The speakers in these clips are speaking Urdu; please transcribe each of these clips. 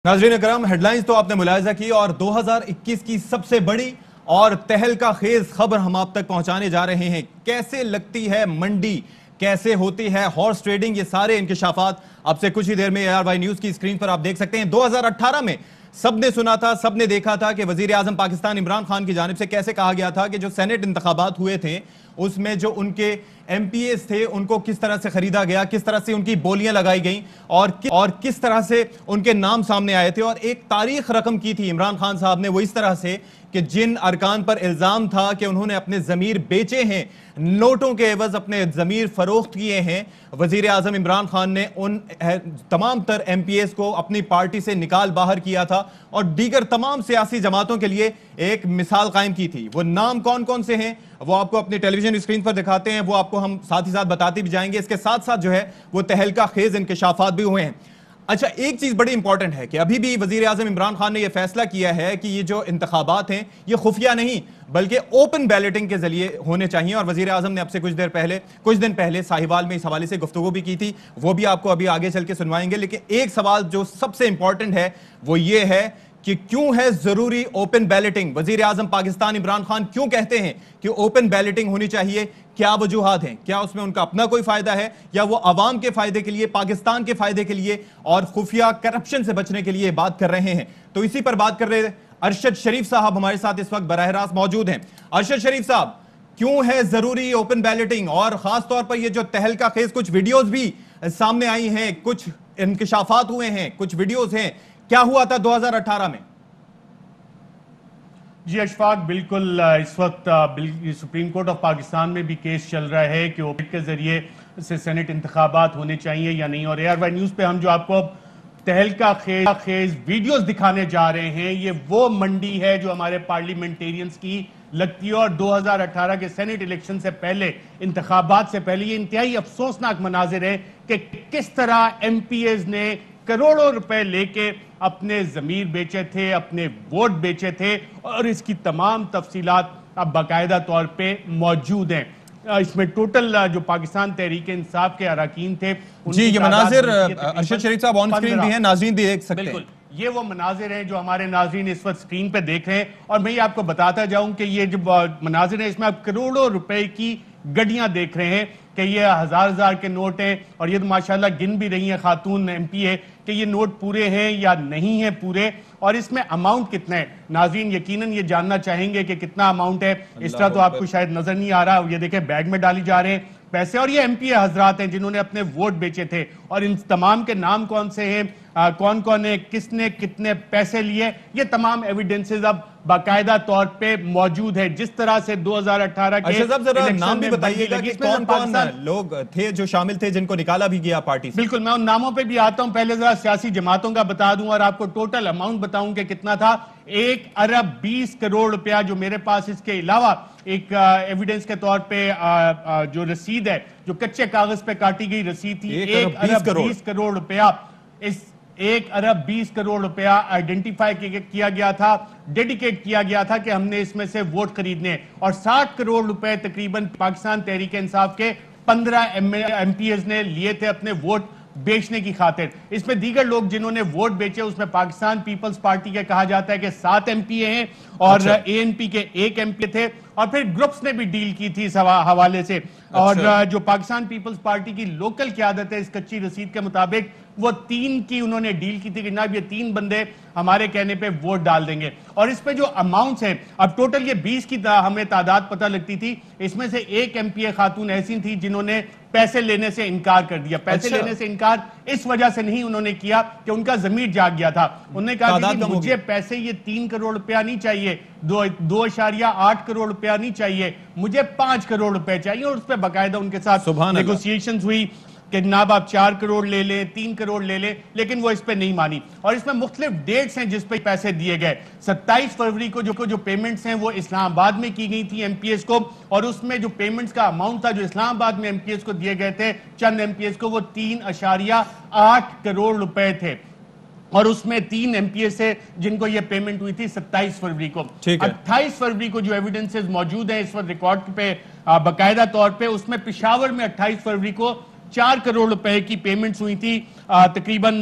ناظرین اکرام، ہیڈ لائنز تو آپ نے ملاحظہ کی اور 2021 کی سب سے بڑی اور تہلکہ خیز خبر ہم آپ تک پہنچانے جا رہے ہیں۔ کیسے لگتی ہے منڈی، کیسے ہوتی ہے ہارس ٹریڈنگ، یہ سارے انکشافات اب سے کچھ ہی دیر میں ARY نیوز کی اسکرین پر آپ دیکھ سکتے ہیں۔ 2018 میں سب نے سنا تھا، سب نے دیکھا تھا کہ وزیر اعظم پاکستان عمران خان کی جانب سے کیسے کہا گیا تھا کہ جو سینٹ انتخابات ہوئے تھے اس میں جو ان کے ایم پی ایز تھے ان کو کس طرح سے خریدا گیا، کس طرح سے ان کی بولیاں لگائی گئیں اور کس طرح سے ان کے نام سامنے آئے تھے، اور ایک تاریخ رقم کی تھی عمران خان صاحب نے وہ اس طرح سے کہ جن ارکان پر الزام تھا کہ انہوں نے اپنے ضمیر بیچے ہیں، نوٹوں کے عوض اپنے ضمیر فروخت کیے ہیں، وزیر اعظم عمران خان نے ان تمام تر ایم پی ایز کو اپنی پارٹی سے نکال باہر کیا تھا اور دیگر تمام سیاسی جماعتوں کے لیے ایک مثال قائم کی تھی۔ وہ نام کون کون سے ہیں وہ آپ کو اپنی ٹیلی ویژن اسکرین پر دکھاتے ہیں، وہ آپ کو ہم ساتھ ہی ساتھ بتاتے بھی جائیں گے۔ اس کے ساتھ ساتھ جو ہے وہ تہلکہ خیز انکشافات بھی ہوئے ہیں۔ اچھا، ایک چیز بڑی امپورٹنٹ ہے کہ ابھی بھی وزیر اعظم عمران خان نے یہ فیصلہ کیا ہے کہ یہ جو انتخابات ہیں یہ خفیہ نہیں بلکہ اوپن بیلٹنگ کے ذریعے ہونے چاہیے، اور وزیر اعظم نے اب سے کچھ دن پہلے ساہیوال میں اس حوالے سے گفتگو بھی کی تھی، وہ بھی آپ کو ابھی آگے چل کے سنوائیں گے۔ لیکن ایک سوال جو سب سے امپورٹنٹ ہے وہ یہ ہے کہ کیوں ہے ضروری اوپن بیلٹنگ؟ وزیر اعظم پاکستان عمران خان کیوں کہتے ہیں کہ اوپن بیلٹنگ ہونی چاہیے؟ کیا وجوہات ہیں؟ کیا اس میں ان کا اپنا کوئی فائدہ ہے یا وہ عوام کے فائدے کے لیے، پاکستان کے فائدے کے لیے اور خفیہ کرپشن سے بچنے کے لیے بات کر رہے ہیں؟ تو اسی پر بات کر رہے ہیں۔ ارشد شریف صاحب ہمارے ساتھ اس وقت براہ راست موجود ہیں۔ ارشد شریف صاحب، کیوں ہے ضروری اوپن بیلٹنگ؟ اور خاص طور پر یہ جو تہلکہ خیز کچھ ویڈیوز بھی سامنے آئی ہیں، کچھ انکشافات ہوئے ہیں، کچھ ویڈیوز ہیں، کیا ہوا تھا 2018 میں؟ جی اشفاق، بالکل اس وقت سپریم کورٹ آف پاکستان میں بھی کیس چل رہا ہے کہ اوپن کے ذریعے سے سینٹ انتخابات ہونے چاہیے یا نہیں، اور ARY نیوز پہ ہم جو آپ کو تہلکہ خیز ویڈیوز دکھانے جا رہے ہیں، یہ وہ منڈی ہے جو ہمارے پارلیمنٹیرینز کی لگتی ہے، اور 2018 کے سینٹ الیکشن سے پہلے، انتخابات سے پہلے یہ انتہائی افسوسناک مناظر ہے کہ کس طرح ایم پی ایز نے کروڑوں روپے لے کے اپنے ضمیر بیچے تھے، اپنے ووٹ بیچے تھے، اور اس کی تمام تفصیلات اب باقاعدہ طور پہ موجود ہیں۔ اس میں ٹوٹل جو پاکستان تحریک انصاف کے اراکین تھے، جی یہ مناظر ارشد شریف صاحب آن سکرین بھی ہیں، ناظرین بھی دیکھ سکتے ہیں۔ بالکل، یہ وہ مناظر ہیں جو ہمارے ناظرین اس وقت سکرین پہ دیکھ رہے ہیں، اور میں یہ آپ کو بتاتا جاؤں کہ یہ جو مناظر ہیں اس میں آپ کروڑوں روپے کی گڈیاں دیکھ رہے ہیں کہ یہ ہزار کے نوٹ ہیں، اور یہ تو ماشاءاللہ گن بھی رہی ہیں خاتون ایم پی ہے کہ یہ نوٹ پورے ہیں یا نہیں ہیں پورے، اور اس میں اماؤنٹ کتنا ہے۔ ناظرین یقیناً یہ جاننا چاہیں گے کہ کتنا اماؤنٹ ہے، اس طرح تو آپ کو شاید نظر نہیں آ رہا، یہ دیکھیں بیگ میں ڈالی جا رہے ہیں پیسے، اور یہ ایم پی حضرات ہیں جنہوں نے اپنے ووٹ بیچے تھے، اور ان تمام کے نام کون سے ہیں، کون کون ہے، کس نے کتنے پیسے لیے، یہ تمام ایویڈنسز اب باقاعدہ طور پہ موجود ہے۔ جس طرح سے 2018 کے نام بھی بتائیے گا کہ کون کون لوگ تھے جو شامل تھے جن کو نکالا بھی گیا پارٹی سے؟ بالکل، میں ان ناموں پہ بھی آتا ہوں، پہلے ذرا سیاسی جماعتوں کا بتا دوں اور آپ کو ٹوٹل اماؤنٹ بتاؤں کہ کتنا تھا۔ 1 ارب 20 کروڑ روپیہ جو میرے پاس، اس کے علاوہ ایک ایویڈنس کے طور پہ جو رسید ہے جو کچے کاغذ پہ کاٹی گئی رسید تھی، 1 ارب 20 کروڑ روپیہ، اس 1 ارب 20 کروڑ روپیہ آئیڈینٹیفائی کیا گیا تھا، ڈیڈیکیٹ کیا گیا تھا کہ ہم نے اس میں سے ووٹ خریدنے، اور 60 کروڑ روپے تقریباً پاکستان تحریک انصاف کے 15 ایم پی ایز نے لیے تھے اپنے ووٹ بیچنے کی خاطر۔ اس میں دیگر لوگ جنہوں نے ووٹ بیچے اس میں پاکستان پیپلز پارٹی کے کہا جاتا ہے کہ 7 ایم پی اے ہیں، اور اے این پی کے 1 ایم پی اے تھے، اور پھر گروپس نے بھی ڈیل کی تھی اس حوالے سے، اور جو پاکستان پیپلز پارٹی کی لوکل قیادت ہے اس کچی رسید کے مطابق، وہ 3 کی انہوں نے ڈیل کی تھی کہ جناب یہ 3 بندے ہمارے کہنے پہ ووٹ ڈال دیں گے۔ اور اس پہ جو اماؤنٹس ہیں، اب ٹوٹل یہ 20 کی ہمیں تعداد پتہ لگتی تھی، اس میں سے 1 ایم پی اے خاتون ایسی تھی جنہوں نے پیسے لینے سے انکار کر دیا۔ پیسے لینے سے انکار اس وجہ سے نہیں انہوں نے کیا کہ ان کا ضمیر جاگ گیا تھا، انہوں نے کہا کہ مجھے پیسے یہ 3 کروڑ روپیہ نہیں چاہیے، 2.8 کروڑ روپیہ نہیں چاہیے، مجھے 5 کروڑ روپے چاہیے، اور اس پہ باقاعدہ ان کے ساتھ نیگوسیشنز ہوئی کہ جناب آپ 4 کروڑ لے لیں، 3 کروڑ لے لیں، لیکن وہ اس پہ نہیں مانی۔ اور اس میں مختلف ڈیٹس ہیں جس پہ پیسے دیے گئے۔ 27 فروری کو جو پیمنٹس ہیں وہ اسلام آباد میں کی گئی تھی ایم پی ایس کو، اور اس میں جو پیمنٹس کا اماؤنٹ تھا جو اسلام آباد میں ایم پی ایس کو دیے گئے تھے چند ایم پی ایس کو، وہ 3.8 کروڑ روپے تھے، اور اس میں 3 ایم پی ایس سے جن کو یہ پیمنٹ ہوئی تھی 27 فروری کو۔ 28 فروری کو جو ایویڈنسز موجود ہیں اس وقت ریکارڈ پہ باقاعدہ طور پہ، اس میں پشاور میں 28 فروری کو 4 کروڑ روپے کی پیمنٹس ہوئی تھی، تقریباً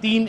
3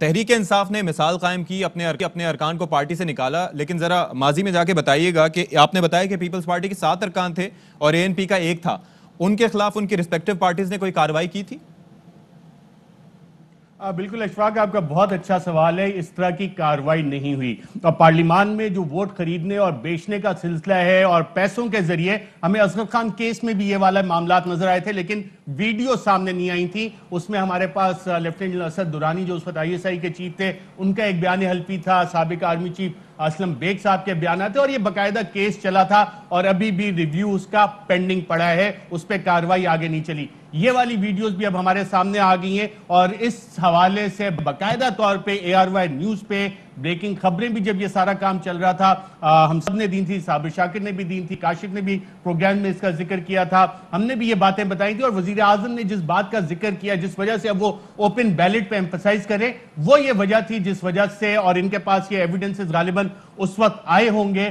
تحریک انصاف نے مثال قائم کی، اپنے ارکان کو پارٹی سے نکالا، لیکن ذرا ماضی میں جا کے بتائیے گا کہ آپ نے بتایا کہ پیپلز پارٹی کے 7 ارکان تھے اور ANP کا 1 تھا، ان کے خلاف ان کی ریسپیکٹیو پارٹیز نے کوئی کارروائی کی تھی؟ بالکل اشفاق، آپ کا بہت اچھا سوال ہے. اس طرح کی کارروائی نہیں ہوئی. اور پارلیمان میں جو ووٹ خریدنے اور بیچنے کا سلسلہ ہے اور پیسوں کے ذریعے، ہمیں اصغر خان کیس میں بھی یہ والا معاملات نظر آئے تھے، لیکن ویڈیو سامنے نہیں آئی تھی. اس میں ہمارے پاس لیفٹیننٹ اسد درانی جو اس وقت ISI کے چیف تھے، ان کا ایک بیان حلفی تھا، سابق آرمی چیف اسلم بیگ صاحب کے بیانات تھے، اور یہ باقاعدہ کیس چلا تھا اور ابھی بھی ریویو اس کا پینڈنگ پڑا ہے، اس پہ کارروائی آگے نہیں چلی. یہ والی ویڈیوز بھی اب ہمارے سامنے آ گئی ہیں اور اس حوالے سے باقاعدہ طور پہ ARY نیوز پہ بریکنگ خبریں بھی، جب یہ سارا کام چل رہا تھا، ہم سب نے دی تھی، صابر شاکر نے بھی دی تھی، کاشف نے بھی پروگرام میں اس کا ذکر کیا تھا، ہم نے بھی یہ باتیں بتائی تھی. اور وزیر اعظم نے جس بات کا ذکر کیا، جس وجہ سے اب وہ اوپن بیلٹ پہ ایمفسائز کریں، وہ یہ وجہ تھی جس وجہ سے، اور ان کے پاس یہ ایویڈنسز غالباً اس وقت آئے ہوں گے،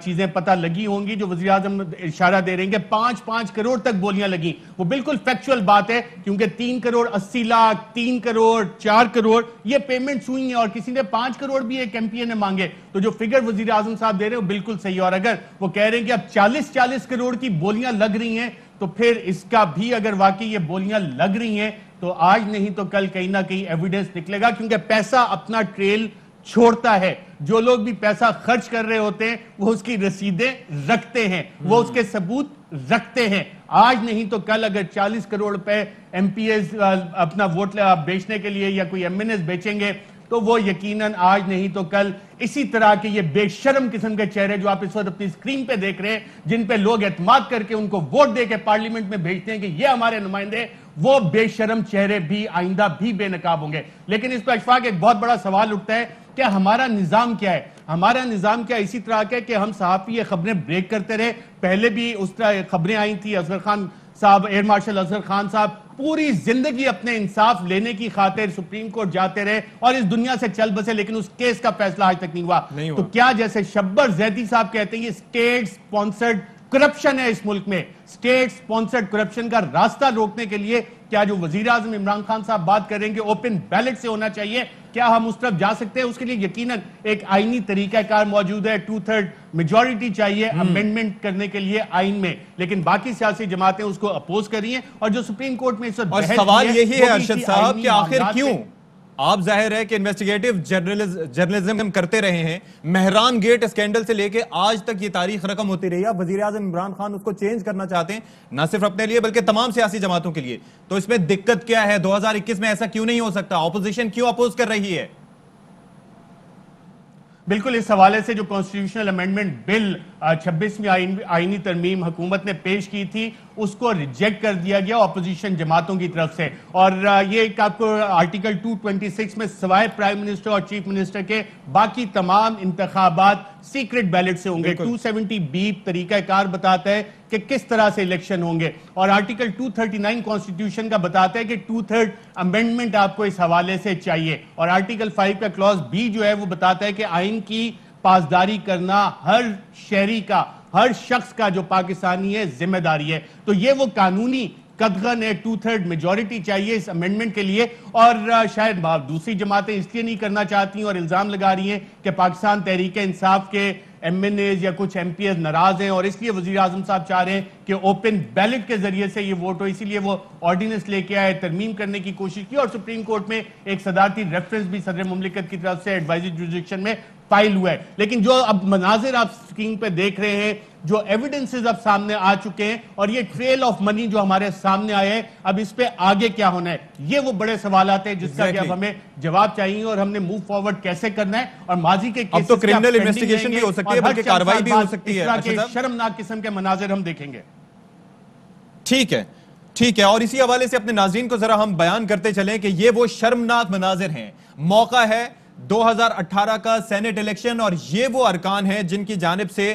چیزیں پتہ لگی ہوں گی، جو وزیر اعظم اشارہ دے رہے ہیں کہ 5 کروڑ تک بولیاں لگیں. وہ بالکل فیکچول بات ہے، کیونکہ 3 کروڑ 80 لاکھ، 3 کروڑ 4 کروڑ یہ پیمنٹس ہوئی ہیں، اور کسی نے 5 کروڑ بھی ایک MP نے مانگے. تو جو فگر وزیر اعظم صاحب دے رہے ہیں وہ بالکل صحیح ہے. اور اگر وہ کہہ رہے ہیں کہ اب 40 کروڑ کی بولیاں لگ رہی ہیں، تو پھر اس کا بھی اگر واقعی یہ بولیاں لگ رہی ہیں تو آج نہیں تو کل کہیں نہ کہیں ایویڈنس نکلے گا، کیونکہ پیسہ اپنا ٹریل چھوڑتا ہے. جو لوگ بھی پیسہ خرچ کر رہے ہوتے ہیں وہ اس کی رسیدیں رکھتے ہیں، وہ اس کے ثبوت رکھتے ہیں. آج نہیں تو کل اگر 40 کروڑ روپے MPs اپنا ووٹ بیچنے کے لیے یا کوئی MNs بیچیں گے، تو وہ یقیناً آج نہیں تو کل اسی طرح کے یہ بے شرم قسم کے چہرے جو آپ اس وقت اپنی اسکرین پہ دیکھ رہے ہیں، جن پہ لوگ اعتماد کر کے ان کو ووٹ دے کے پارلیمنٹ میں بھیجتے ہیں کہ یہ ہمارے نمائندے، وہ بے شرم چہرے بھی آئندہ بھی بے نقاب ہوں گے. لیکن اس پہ اشفاق ایک بہت بڑا سوال اٹھتا ہے کہ ہمارا نظام کیا ہے؟ ہمارا نظام کیا اسی طرح کا ہے کہ ہم صحافی یہ خبریں بریک کرتے رہے؟ پہلے بھی اس طرح خبریں آئی تھی، اصغر خان صاحب، ایئر مارشل اصغر خان صاحب پوری زندگی اپنے انصاف لینے کی خاطر سپریم کورٹ جاتے رہے اور اس دنیا سے چل بسے، لیکن اس کیس کا فیصلہ آج تک نہیں ہوا. تو کیا جیسے شبر زیدی صاحب کہتے ہیں یہ اسٹیٹ سپانسرڈ کرپشن ہے اس ملک میں، اسٹیٹ سپانسرڈ کرپشن کا راستہ روکنے کے لیے کیا جو وزیر اعظم عمران خان صاحب بات کر رہے ہیں کہ اوپن بیلٹ سے ہونا چاہیے، کیا ہم اس طرف جا سکتے ہیں؟ اس کے لیے یقیناً ایک آئینی طریقہ کار موجود ہے، 2/3 میجورٹی چاہیے امینڈمنٹ کرنے کے لیے آئین میں، لیکن باقی سیاسی جماعتیں اس کو اپوز کر رہی ہیں. اور جو سپریم کورٹ میں اس وقت اور سوال یہی ہے ارشد صاحب کہ آخر کیوں آپ ظاہر ہے کہ انویسٹیگیٹو جرنلزم کرتے رہے ہیں، مہران گیٹ اسکینڈل سے لے کے آج تک یہ تاریخ رقم ہوتی رہی ہے، اب وزیر اعظم عمران خان اس کو چینج کرنا چاہتے ہیں، نہ صرف اپنے لیے بلکہ تمام سیاسی جماعتوں کے لیے. تو اس میں دقت کیا ہے؟ 2021 میں ایسا کیوں نہیں ہو سکتا؟ اپوزیشن کیوں اپوز کر رہی ہے؟ بالکل اس حوالے سے جو کانسٹیٹیوشنل امینڈمنٹ بل 26ویں آئینی ترمیم حکومت نے پیش کی تھی، اس کو ریجیکٹ کر دیا گیا اپوزیشن جماعتوں کی طرف سے. اور یہ ایک آپ کو آرٹیکل 226 میں سوائے پرائم منسٹر اور چیف منسٹر کے باقی تمام انتخابات سیکرٹ بیلٹ سے ہوں گے. 270B طریقہ کار بتاتا ہے کہ کس طرح سے الیکشن ہوں گے، اور آرٹیکل 239 کانسٹیٹیوشن کا بتاتا ہے کہ 2/3 امینڈمنٹ آپ کو اس حوالے سے چاہیے. اور آرٹیکل 5 کا کلاس B جو ہے وہ بتاتا ہے کہ آئین کی پاسداری کرنا ہر شہری کا، ہر شخص کا جو پاکستانی ہے ذمہ داری ہے. تو یہ وہ قانونی قدغن ہے، 2/3 میجورٹی چاہیے اس امینڈمنٹ کے لیے. اور شاید دوسری جماعتیں اس لیے نہیں کرنا چاہتی اور الزام لگا رہی ہیں کہ پاکستان تحریک انصاف کے MNAs یا کچھ MPs ناراض ہیں اور اس لیے وزیر اعظم صاحب چاہ رہے ہیں کہ اوپن بیلٹ کے ذریعے سے یہ ووٹ ہو، اسی لیے وہ آرڈیننس لے کے آئے، ترمیم کرنے کی کوشش کی. اور سپریم کورٹ میں ایک صدارتی ریفرنس بھی صدر مملکت کی طرف سے ایڈوائزری جوریسڈکشن میں فائل ہوا ہے. لیکن جو اب مناظر آپ سکرین پہ دیکھ رہے ہیں، جو ایویڈنسز اب سامنے آ چکے ہیں، اور یہ ٹریل آف منی جو ہمارے سامنے آئے ہیں، اب اس پہ آگے کیا ہونا ہے، یہ وہ بڑے سوالات ہیں جس کا کہ اب ہمیں جواب چاہیے اور ہم نے موو فارورڈ کیسے کرنا ہے. اور ماضی کے اب تو کرمنل انویسٹیگیشن بھی ہو سکتی ہے بلکہ کارروائی بھی ہو سکتی ہے. اس طرح کے شرمناک قسم کے مناظر ہم دیکھیں گے. ٹھیک ہے، ٹھیک ہے. اور اسی حوالے سے اپنے ناظرین کو ذرا ہم بیان کرتے چلیں کہ یہ وہ شرمناک مناظر ہیں. موقع ہے 2018 کا سینٹ الیکشن، اور یہ وہ ارکان ہیں جن کی جانب سے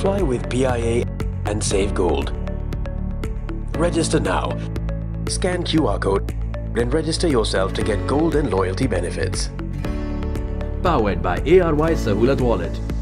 Fly with PIA and save gold. Register now. Scan QR code and register yourself to get gold and loyalty benefits. Powered by ARY Sahulat Wallet.